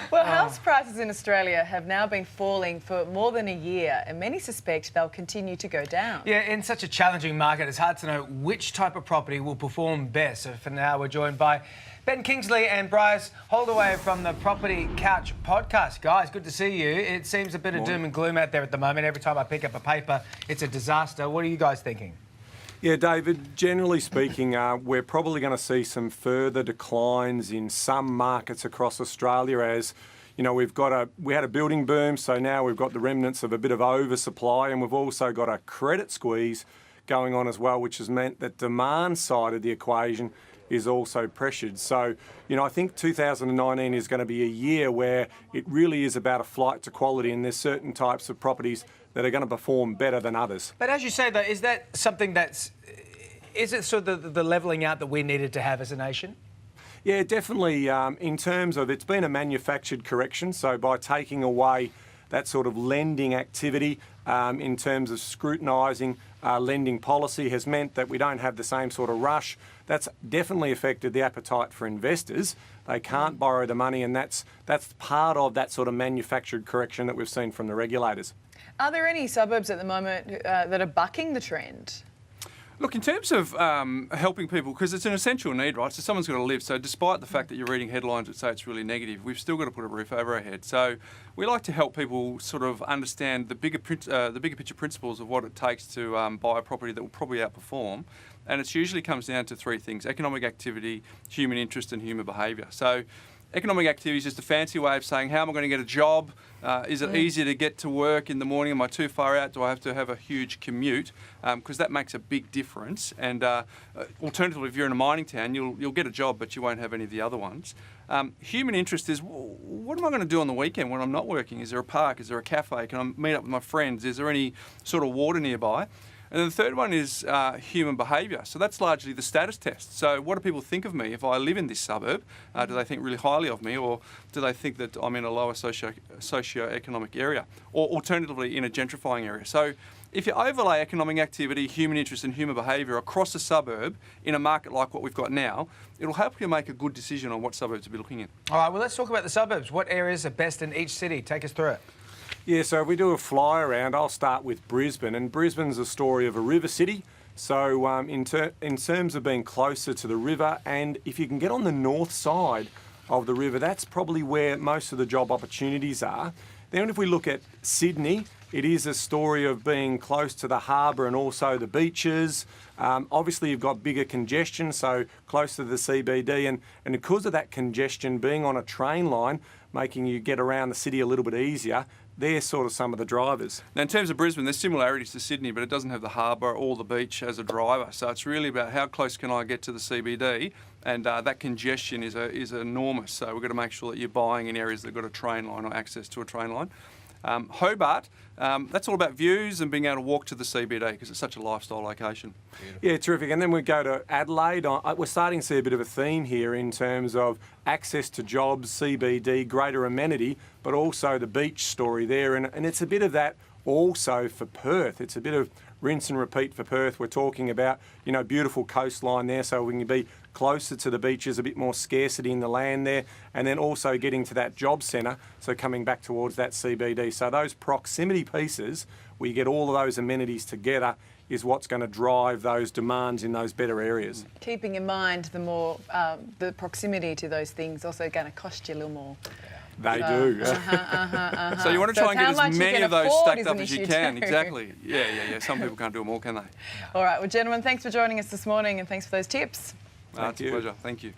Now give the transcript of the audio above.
Well, house prices in Australia have now been falling for more than a year, and many suspect they'll continue to go down. Yeah, in such a challenging market, it's hard to know which type of property will perform best. So for now, we're joined by Ben Kingsley and Bryce Holdaway from the Property Couch podcast. Guys, good to see you. It seems a bit of doom and gloom out there at the moment. Every time I pick up a paper, it's a disaster. What are you guys thinking? Yeah, David, generally speaking, we're probably going to see some further declines in some markets across Australia as, you know, we had a building boom, so now we've got the remnants of a bit of oversupply, and we've also got a credit squeeze going on as well, which has meant that demand side of the equation is also pressured. So, you know, I think 2019 is going to be a year where it really is about a flight to quality, and there's certain types of properties that are going to perform better than others. But as you say, though, is that something is it sort of the levelling out that we needed to have as a nation? Yeah, definitely. In terms of, it's been a manufactured correction, so by taking away that sort of lending activity in terms of scrutinising lending policy has meant that we don't have the same sort of rush. That's definitely affected the appetite for investors. They can't borrow the money, and that's part of that sort of manufactured correction that we've seen from the regulators. Are there any suburbs at the moment that are bucking the trend? Look, in terms of helping people, because it's an essential need, right? So someone's got to live. So despite the fact that you're reading headlines that say it's really negative, we've still got to put a roof over our head. So we like to help people sort of understand the bigger picture principles of what it takes to buy a property that will probably outperform. And it usually comes down to three things: economic activity, human interest, and human behaviour. So economic activity is just a fancy way of saying, how am I going to get a job? Is it easier to get to work in the morning? Am I too far out? Do I have to have a huge commute? Because that makes a big difference. And alternatively, if you're in a mining town, you'll get a job, but you won't have any of the other ones. Human interest is, what am I going to do on the weekend when I'm not working? Is there a park? Is there a cafe? Can I meet up with my friends? Is there any sort of water nearby? And then the third one is human behaviour. So that's largely the status test. So what do people think of me if I live in this suburb? Do they think really highly of me, or do they think that I'm in a lower socio-economic area, or alternatively in a gentrifying area? So if you overlay economic activity, human interest and human behaviour across a suburb in a market like what we've got now, it'll help you make a good decision on what suburbs to be looking in. All right, well, let's talk about the suburbs. What areas are best in each city? Take us through it. Yeah, so if we do a fly around, I'll start with Brisbane, and Brisbane's a story of a river city. So in terms of being closer to the river, and if you can get on the north side of the river, that's probably where most of the job opportunities are. Then if we look at Sydney, it is a story of being close to the harbour and also the beaches. Obviously, you've got bigger congestion, so close to the CBD, and because of that congestion, being on a train line, making you get around the city a little bit easier, they're sort of some of the drivers. Now, in terms of Brisbane, there's similarities to Sydney, but it doesn't have the harbour or the beach as a driver. So it's really about how close can I get to the CBD, and that congestion is enormous. So we've got to make sure that you're buying in areas that have got a train line or access to a train line. Hobart, that's all about views and being able to walk to the CBD because it's such a lifestyle location. Beautiful. Yeah, terrific. And then we go to Adelaide. We're starting to see a bit of a theme here in terms of access to jobs, CBD, greater amenity, but also the beach story there. And it's a bit of that also for Perth. It's a bit of rinse and repeat for Perth. We're talking about, you know, beautiful coastline there, so we can be closer to the beaches, a bit more scarcity in the land there, and then also getting to that job centre, so coming back towards that CBD. So those proximity pieces, where you get all of those amenities together, is what's going to drive those demands in those better areas. Keeping in mind the more the proximity to those things also going to cost you a little more. They do. So you want to try and get as many of those stacked up as you can. Too. Exactly. Yeah. Some people can't do them all, can they? All right. Well, gentlemen, thanks for joining us this morning, and thanks for those tips. It's a pleasure. Thank you.